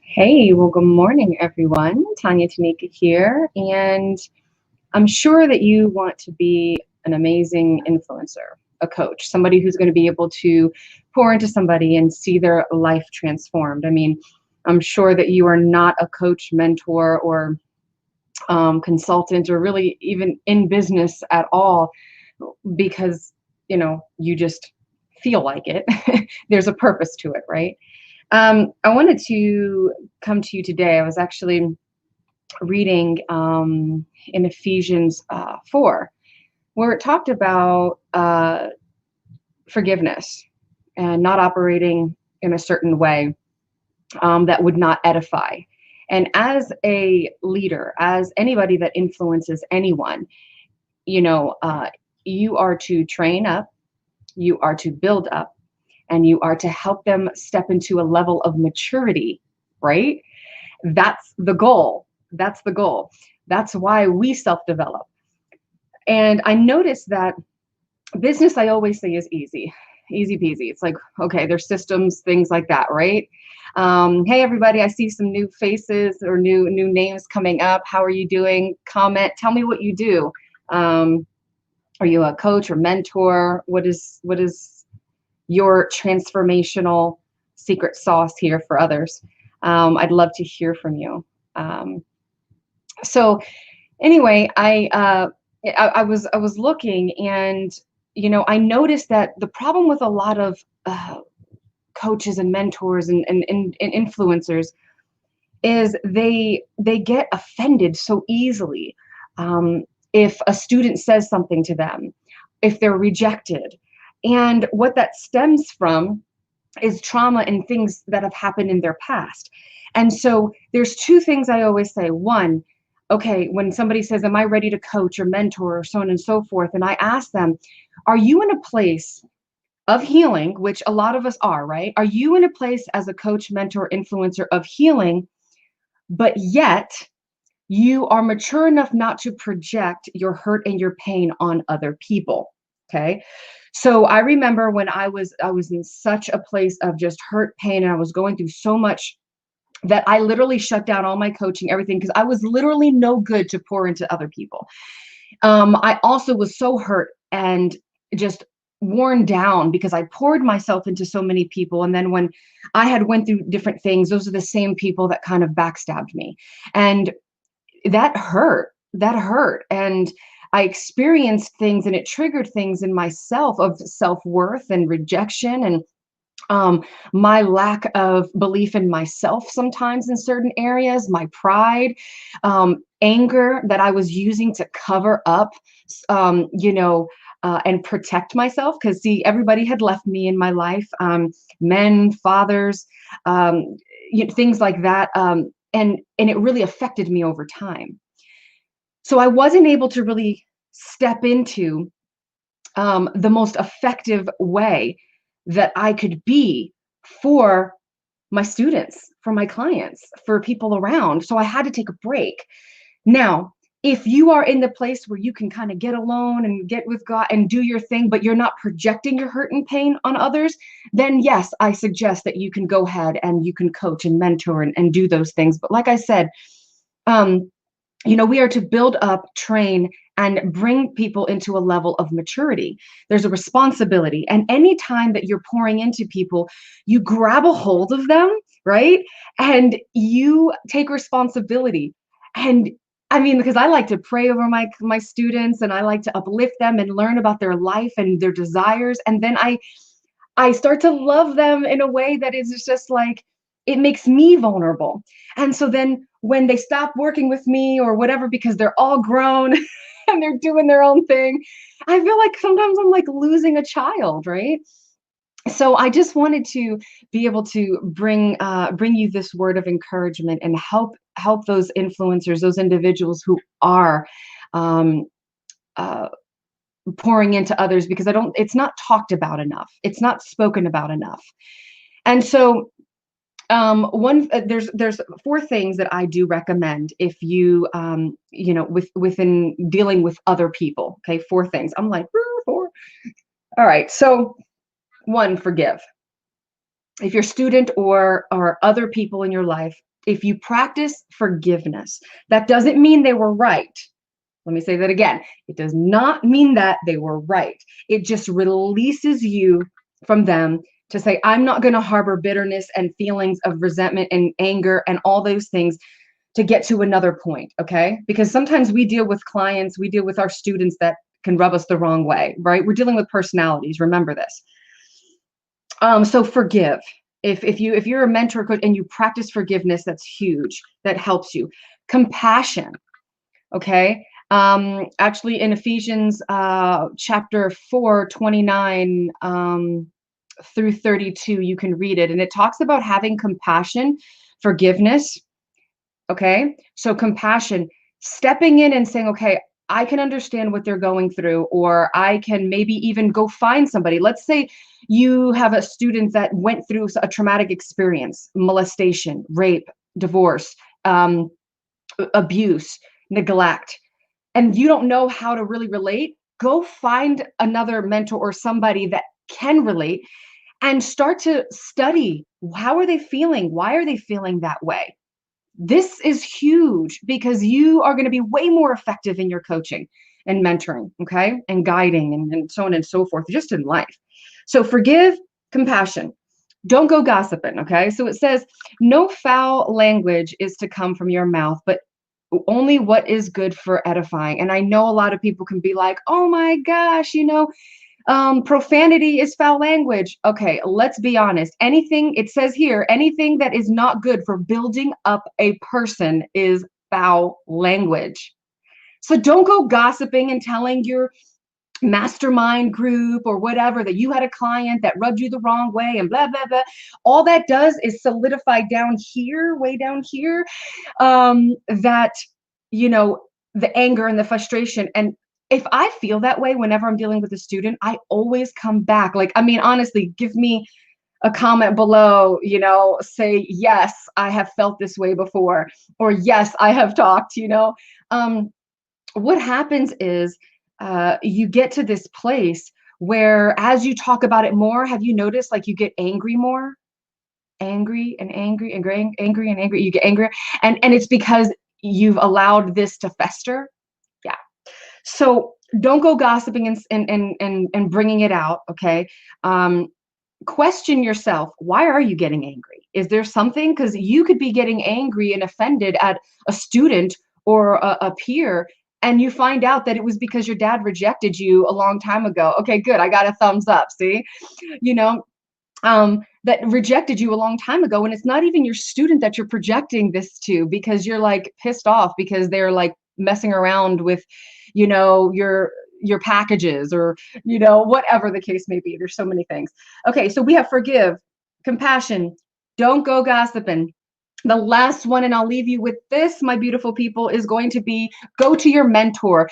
Hey, well, good morning, everyone. Tanya Tanika here, and I'm sure that you want to be an amazing influencer, a coach, somebody who's going to be able to pour into somebody and see their life transformed. I mean, I'm sure that you are not a coach, mentor, or consultant, or really even in business at all because, you just feel like it. There's a purpose to it, right? I wanted to come to you today. I was actually reading in Ephesians 4, where it talked about forgiveness and not operating in a certain way that would not edify. And as a leader, as anybody that influences anyone, you know, uh, you are to train up, you are to build up, and you are to help them step into a level of maturity, right? That's the goal. That's the goal. That's why we self develop. And I noticed that business, I always say, is easy, easy peasy. It's like, okay, there's systems, things like that, right? Hey, everybody, I see some new faces or new names coming up. How are you doing? Comment, tell me what you do. Are you a coach or mentor? What is your transformational secret sauce here for others? I'd love to hear from you. Um, so anyway, I was looking, and I noticed that the problem with a lot of coaches and mentors and influencers is they get offended so easily if a student says something to them, if they're rejected. And what that stems from is trauma and things that have happened in their past. And so there's two things I always say. One, okay, when somebody says, am I ready to coach or mentor or so on and so forth? And I ask them, are you in a place of healing, which a lot of us are, right? Are you in a place as a coach, mentor, influencer of healing, but yet you are mature enough not to project your hurt and your pain on other people? Okay. So I remember when I was in such a place of just hurt, pain, and I was going through so much that I literally shut down all my coaching, everything, because I was literally no good to pour into other people. I also was so hurt and just worn down because I poured myself into so many people. And then when I had went through different things, those are the same people that kind of backstabbed me. And that hurt, and I experienced things, and it triggered things in myself of self-worth and rejection, and um, my lack of belief in myself sometimes in certain areas, my pride, anger that I was using to cover up, and protect myself. Because, see, everybody had left me in my life, men, fathers, things like that. And it really affected me over time. So I wasn't able to really step into the most effective way that I could be for my students, for my clients, for people around. So I had to take a break. Now, if you are in the place where you can kind of get alone and get with God and do your thing, but you're not projecting your hurt and pain on others, then yes, I suggest that you can go ahead and you can coach and mentor and do those things. But like I said, um, we are to build up, train, and bring people into a level of maturity. There's a responsibility. And anytime that you're pouring into people, you grab a hold of them, right? And you take responsibility. And I mean, because I like to pray over my students, and I like to uplift them and learn about their life and their desires. And then I start to love them in a way that is just like, it makes me vulnerable. And so then when they stop working with me or whatever, because they're all grown and they're doing their own thing, I feel like sometimes I'm like losing a child, right? So I just wanted to be able to bring you this word of encouragement and help those influencers, those individuals who are um, uh, pouring into others, because it's not talked about enough. It's not spoken about enough. And so there's four things that I do recommend if you within dealing with other people. Okay, four things. I'm like, "Ooh, four." All right. So one, forgive. if your student or other people in your life, if you practice forgiveness, that doesn't mean they were right. Let me say that again. It does not mean that they were right. It just releases you from them to say, I'm not going to harbor bitterness and feelings of resentment and anger and all those things to get to another point. Okay. Because sometimes we deal with clients, we deal with our students that can rub us the wrong way, right? We're dealing with personalities. Remember this. So forgive. If you're a mentor coach and you practice forgiveness, that's huge. That helps you. Compassion. Okay. Actually in Ephesians chapter 4, 29 through 32, you can read it. And it talks about having compassion, forgiveness. Okay. So compassion, stepping in and saying, okay, I can understand what they're going through, or I can maybe even go find somebody. Let's say you have a student that went through a traumatic experience, molestation, rape, divorce, abuse, neglect, and you don't know how to really relate. Go find another mentor or somebody that can relate and start to study. How are they feeling? Why are they feeling that way? This is huge because you are going to be way more effective in your coaching and mentoring, okay, and guiding and so on and so forth, just in life. So forgive, compassion. Don't go gossiping, okay? So it says, no foul language is to come from your mouth, but only what is good for edifying. And I know a lot of people can be like, oh my gosh, profanity is foul language. Okay, let's be honest. Anything, it says here, anything that is not good for building up a person is foul language. So don't go gossiping and telling your mastermind group or whatever that you had a client that rubbed you the wrong way and blah, blah, blah. All that does is solidify down here, way down here, that, you know, the anger and the frustration. And if I feel that way whenever I'm dealing with a student, I always come back. Like, I mean, honestly, give me a comment below, say, yes, I have felt this way before, or yes, I have talked, what happens is you get to this place where as you talk about it more, have you noticed like you get angry more? Angry and angry and angry and angry. You get angrier. And it's because you've allowed this to fester. Yeah. So don't go gossiping and bringing it out. Okay. Question yourself. Why are you getting angry? Is there something? Because you could be getting angry and offended at a student or a peer, and you find out that it was because your dad rejected you a long time ago. Okay, good. I got a thumbs up. See, you know, that rejected you a long time ago, and it's not even your student that you're projecting this to because you're like pissed off because they're like messing around with, your packages or whatever the case may be. There's so many things. Okay, so we have forgive, compassion, don't go gossiping. The last one, and I'll leave you with this, my beautiful people, is going to be go to your mentor.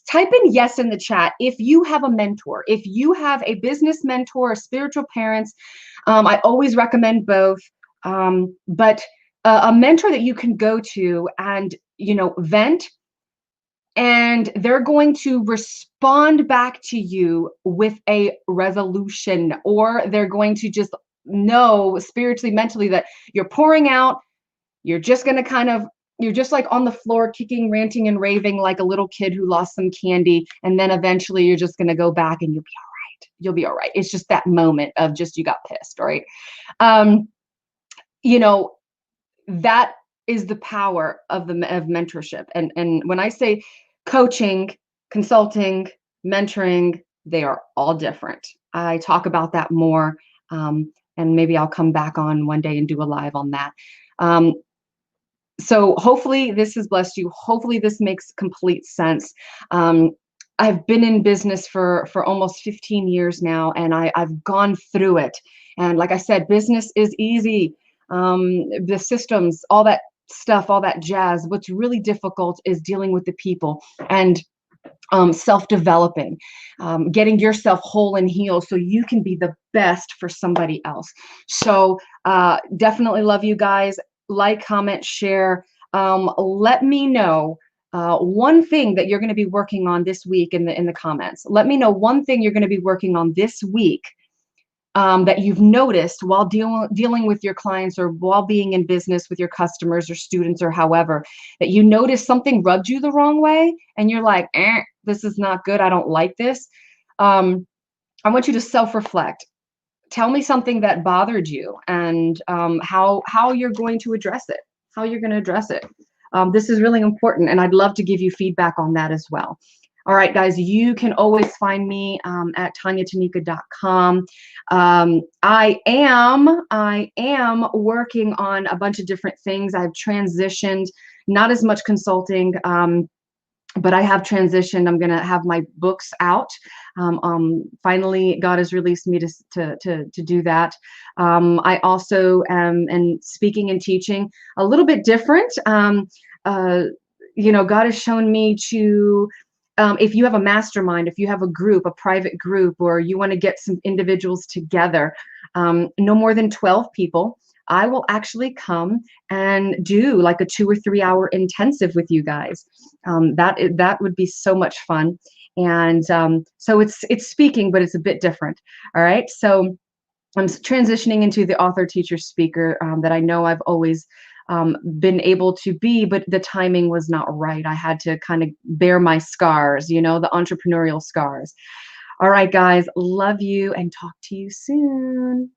Type in yes in the chat if you have a mentor. If you have a business mentor, a spiritual parents, I always recommend both. But a mentor that you can go to and, vent, and they're going to respond back to you with a resolution, or they're going to just know spiritually, mentally that you're pouring out. You're just going to you're just like on the floor, kicking, ranting, and raving like a little kid who lost some candy. And then eventually you're just going to go back and you'll be all right. You'll be all right. It's just that moment of just, you got pissed, right? You know, that is the power of mentorship. And when I say coaching, consulting, mentoring, they are all different. I talk about that more. And maybe I'll come back on one day and do a live on that. So hopefully this has blessed you. Hopefully this makes complete sense. I've been in business for almost 15 years now, and I've gone through it. And like I said, business is easy. The systems, all that stuff, all that jazz. What's really difficult is dealing with the people and self-developing, getting yourself whole and healed so you can be the best for somebody else. So definitely love you guys. Like, comment, share. Let me know one thing that you're going to be working on this week in the comments. Let me know one thing you're going to be working on this week that you've noticed while dealing with your clients, or while being in business with your customers or students, or however, that you notice something rubbed you the wrong way and you're like, this is not good. I don't like this. I want you to self-reflect. Tell me something that bothered you, and how you're going to address it. How you're going to address it. This is really important, and I'd love to give you feedback on that as well. All right, guys, you can always find me at tanyatanika.com. I am working on a bunch of different things. I've transitioned, not as much consulting, but I have transitioned. I'm going to have my books out. Finally, God has released me to do that. I also am speaking and teaching a little bit different. God has shown me to, if you have a mastermind, if you have a group, a private group, or you want to get some individuals together, no more than 12 people, I will actually come and do like a 2 or 3 hour intensive with you guys. That would be so much fun. And so it's speaking, but it's a bit different. All right. So I'm transitioning into the author, teacher, speaker that I know I've always been able to be, but the timing was not right. I had to kind of bear my scars, the entrepreneurial scars. All right, guys, love you and talk to you soon.